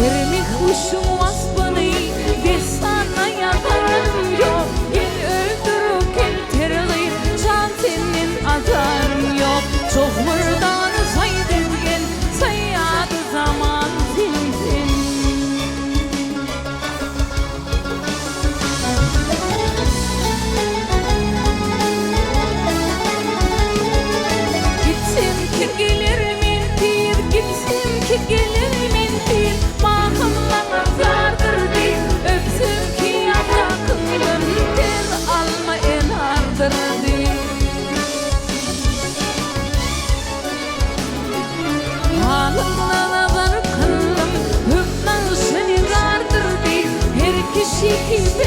Vermek kuşum asbını ve sana yadarım yok. Gel öldürürken terli can senin atarım yok. Çok mırdan saydırgen sayyadı zaman senden. Gitsin ki gelirimin bir, gitsin ki gelirimin bir. Mahımlama zardır bir, öpsün ki yatakından bir. Alma en ardır bir. Halımla nazar kılım, hükmen seni zardır bir. Her kişi gibi